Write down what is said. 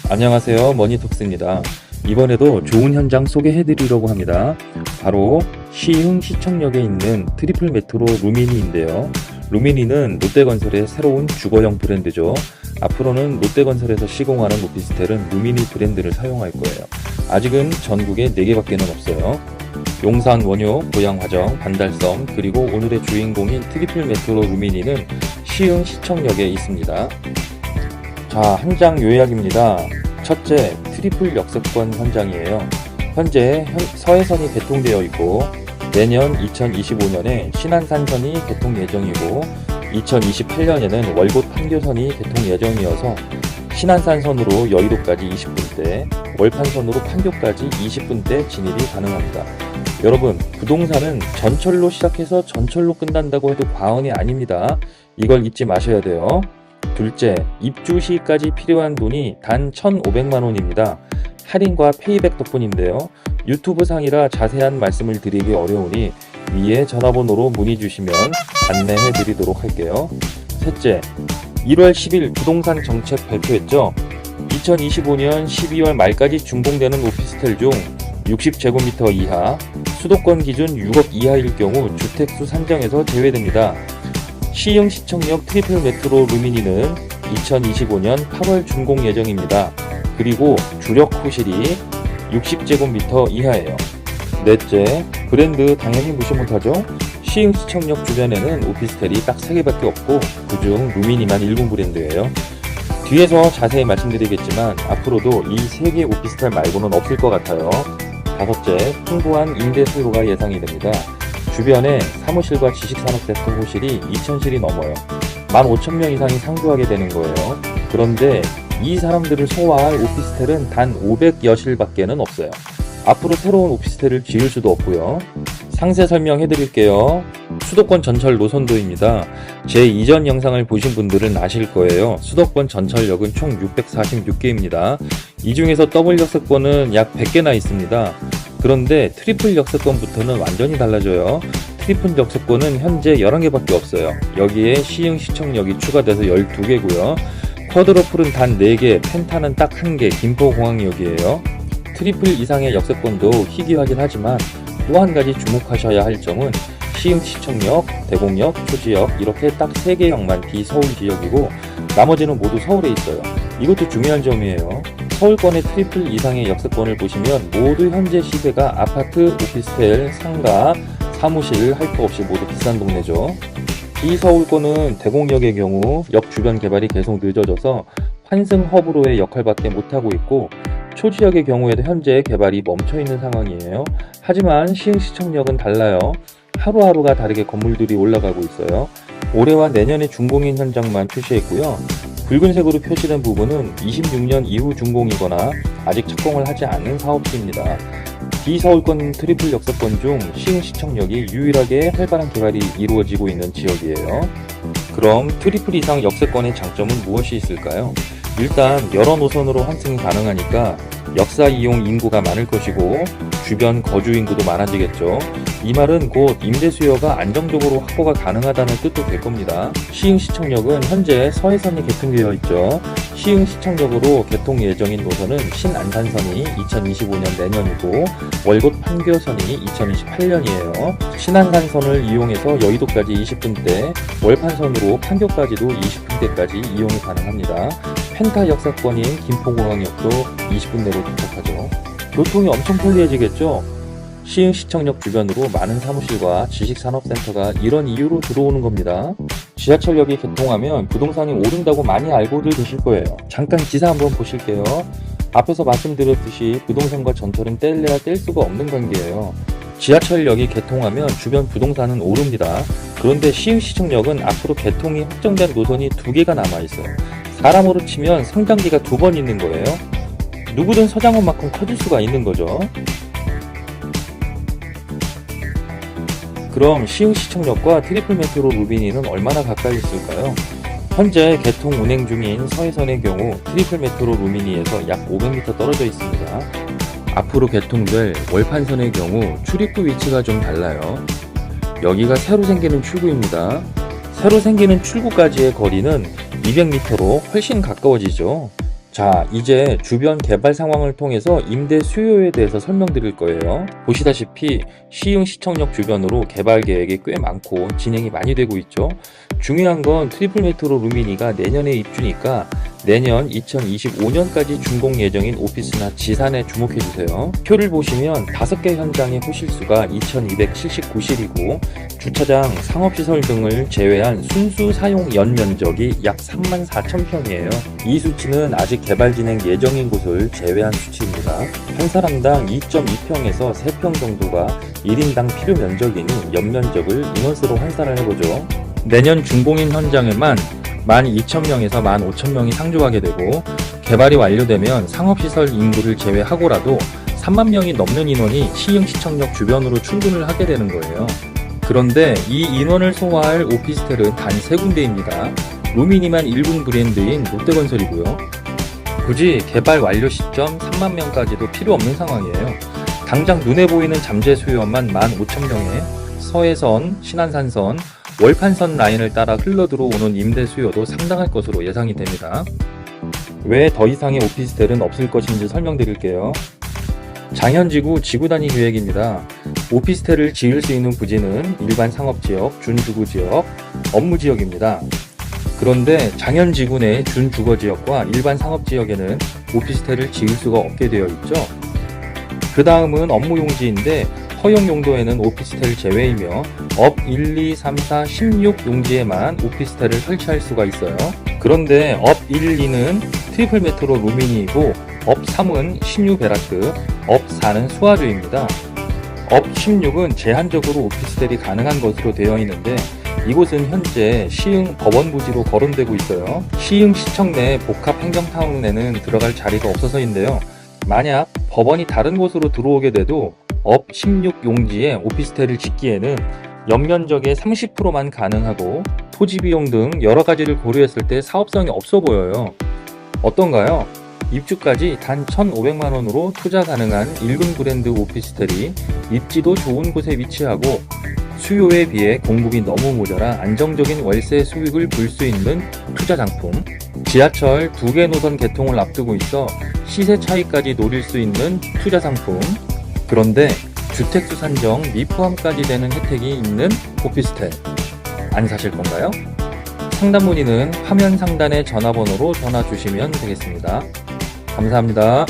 안녕하세요, 머니톡스입니다. 이번에도 좋은 현장 소개해드리려고 합니다. 바로 시흥 시청역에 있는 트리플 메트로 루미니인데요. 루미니는 롯데건설의 새로운 주거형 브랜드죠. 앞으로는 롯데건설에서 시공하는 오피스텔은 루미니 브랜드를 사용할 거예요. 아직은 전국에 4개밖에 없어요. 용산, 원효, 고양, 화정, 반달섬, 그리고 오늘의 주인공인 트리플 메트로 루미니는 시흥 시청역에 있습니다. 자, 현장 요약입니다. 첫째, 트리플 역세권 현장이에요. 현재 서해선이 개통되어 있고 내년 2025년에 신안산선이 개통 예정이고 2028년에는 월곶 판교선이 개통 예정이어서 신안산선으로 여의도까지 20분대, 월판선으로 판교까지 20분대 진입이 가능합니다. 여러분, 부동산은 전철로 시작해서 전철로 끝난다고 해도 과언이 아닙니다. 이걸 잊지 마셔야 돼요. 둘째, 입주 시까지 필요한 돈이 단 1,500만 원입니다. 할인과 페이백 덕분인데요. 유튜브 상이라 자세한 말씀을 드리기 어려우니 위에 전화번호로 문의 주시면 안내해 드리도록 할게요. 셋째, 1월 10일 부동산 정책 발표했죠. 2025년 12월 말까지 준공되는 오피스텔 중 60제곱미터 이하, 수도권 기준 6억 이하일 경우 주택수 산정에서 제외됩니다. 시흥 시청역 트리플 메트로 루미니는 2025년 8월 준공 예정입니다. 그리고 주력 호실이 60제곱미터 이하예요. 넷째, 브랜드 당연히 무시 못하죠. 시흥 시청역 주변에는 오피스텔이 딱 3개밖에 없고 그중 루미니만 일군 브랜드예요. 뒤에서 자세히 말씀드리겠지만 앞으로도 이 3개 오피스텔 말고는 없을 것 같아요. 다섯째, 풍부한 임대 수요가 예상이 됩니다. 주변에 사무실과 지식산업센터 호실이 2,000실이 넘어요. 15,000명 이상이 상주하게 되는 거예요. 그런데 이 사람들을 소화할 오피스텔은 단 500여실밖에는 없어요. 앞으로 새로운 오피스텔을 지을 수도 없고요. 상세 설명해 드릴게요. 수도권 전철 노선도입니다. 제 이전 영상을 보신 분들은 아실 거예요. 수도권 전철역은 총 646개입니다. 이 중에서 더블 역세권은 약 100개나 있습니다. 그런데 트리플 역세권부터는 완전히 달라져요. 트리플 역세권은 현재 11개밖에 없어요. 여기에 시흥 시청역이 추가돼서 12개고요. 쿼드러플은 단 4개, 펜타는 딱 1개, 김포공항역이에요. 트리플 이상의 역세권도 희귀하긴 하지만 또 한 가지 주목하셔야 할 점은 시흥 시청역, 대공역, 초지역 이렇게 딱 3개역만 비서울 지역이고 나머지는 모두 서울에 있어요. 이것도 중요한 점이에요. 서울권의 트리플 이상의 역세권을 보시면 모두 현재 시세가 아파트, 오피스텔, 상가, 사무실 할 거 없이 모두 비싼 동네죠. 비서울권은 대공역의 경우 역 주변 개발이 계속 늦어져서 환승 허브로의 역할밖에 못하고 있고 초지역의 경우에도 현재 개발이 멈춰있는 상황이에요. 하지만 시흥시청역은 달라요. 하루하루가 다르게 건물들이 올라가고 있어요. 올해와 내년에 준공인 현장만 표시했고요. 붉은색으로 표시된 부분은 26년 이후 준공이거나 아직 착공을 하지 않은 사업지입니다. 비서울권 트리플 역세권 중 시흥시청역이 유일하게 활발한 개발이 이루어지고 있는 지역이에요. 그럼 트리플 이상 역세권의 장점은 무엇이 있을까요? 일단 여러 노선으로 환승이 가능하니까 역사 이용 인구가 많을 것이고 주변 거주 인구도 많아지겠죠. 이 말은 곧 임대 수요가 안정적으로 확보가 가능하다는 뜻도 될 겁니다. 시흥시청역은 현재 서해선이 개통되어 있죠. 시흥시청역으로 개통 예정인 노선은 신안산선이 2025년 내년이고 월곶 판교선이 2028년이에요. 신안산선을 이용해서 여의도까지 20분대, 월판선으로 판교까지도 20분대까지 이용이 가능합니다. 펜타 역사권인 김포공항역도 20분 내로 도착하죠. 교통이 엄청 편리해지겠죠? 시흥시청역 주변으로 많은 사무실과 지식산업센터가 이런 이유로 들어오는 겁니다. 지하철역이 개통하면 부동산이 오른다고 많이 알고들 계실 거예요. 잠깐 기사 한번 보실게요. 앞에서 말씀드렸듯이 부동산과 전철은 뗄래야 뗄 수가 없는 관계예요. 지하철역이 개통하면 주변 부동산은 오릅니다. 그런데 시흥시청역은 앞으로 개통이 확정된 노선이 2개가 남아있어요. 사람으로 치면 성장기가 2번 있는 거예요. 누구든 서장훈만큼 커질 수가 있는 거죠. 그럼 시흥시청역과 트리플 메트로 루미니는 얼마나 가까이 있을까요? 현재 개통 운행 중인 서해선의 경우 트리플 메트로 루미니에서 약 500m 떨어져 있습니다. 앞으로 개통될 월판선의 경우 출입구 위치가 좀 달라요. 여기가 새로 생기는 출구입니다. 새로 생기는 출구까지의 거리는 200m로 훨씬 가까워지죠. 자, 이제 주변 개발 상황을 통해서 임대 수요에 대해서 설명드릴 거예요. 보시다시피 시흥 시청역 주변으로 개발 계획이 꽤 많고 진행이 많이 되고 있죠. 중요한 건 트리플 메트로 루미니가 내년에 입주니까 내년 2025년까지 준공 예정인 오피스나 지산에 주목해주세요. 표를 보시면 5개 현장의 호실수가 2279실이고 주차장, 상업시설 등을 제외한 순수 사용 연면적이 약 34,000평이에요. 이 수치는 아직 개발 진행 예정인 곳을 제외한 수치입니다. 한 사람당 2.2평에서 3평 정도가 1인당 필요 면적이니 연면적을 인원수로 환산을 해보죠. 내년 준공인 현장에만 12,000명에서 15,000명이 상주하게 되고 개발이 완료되면 상업시설 인구를 제외하고라도 3만 명이 넘는 인원이 시흥 시청역 주변으로 출근을 하게 되는 거예요. 그런데 이 인원을 소화할 오피스텔은 단 3군데입니다. 루미니만 1군 브랜드인 롯데건설이고요. 굳이 개발 완료 시점 3만 명까지도 필요 없는 상황이에요. 당장 눈에 보이는 잠재 수요만 15,000명에 서해선, 신안산선, 월판선 라인을 따라 흘러들어오는 임대 수요도 상당할 것으로 예상이 됩니다. 왜 더 이상의 오피스텔은 없을 것인지 설명드릴게요. 장현지구 지구단위 계획입니다. 오피스텔을 지을 수 있는 부지는 일반 상업지역, 준주거지역, 업무지역입니다. 그런데 장현지구 내 준주거지역과 일반 상업지역에는 오피스텔을 지을 수가 없게 되어 있죠. 그 다음은 업무용지인데 허용 용도에는 오피스텔 제외이며 업 1, 2, 3, 4, 16 용지에만 오피스텔을 설치할 수가 있어요. 그런데 업 1, 2는 트리플 메트로 루미니이고 업 3은 신유 베라트, 업 4는 수아주입니다. 업 16은 제한적으로 오피스텔이 가능한 것으로 되어 있는데 이곳은 현재 시흥 법원부지로 거론되고 있어요. 시흥 시청 내 복합 행정타운에는 들어갈 자리가 없어서인데요. 만약 법원이 다른 곳으로 들어오게 돼도 업 16 용지에 오피스텔을 짓기에는 연면적의 30%만 가능하고 토지 비용 등 여러 가지를 고려했을 때 사업성이 없어 보여요. 어떤가요? 입주까지 단 1,500만 원으로 투자 가능한 1군 브랜드 오피스텔이 입지도 좋은 곳에 위치하고 수요에 비해 공급이 너무 모자라 안정적인 월세 수익을 볼 수 있는 투자 상품. 지하철 2개 노선 개통을 앞두고 있어 시세 차이까지 노릴 수 있는 투자 상품. 그런데 주택수 산정 미포함까지 되는 혜택이 있는 오피스텔. 안 사실 건가요? 상담 문의는 화면 상단의 전화번호로 전화 주시면 되겠습니다. 감사합니다.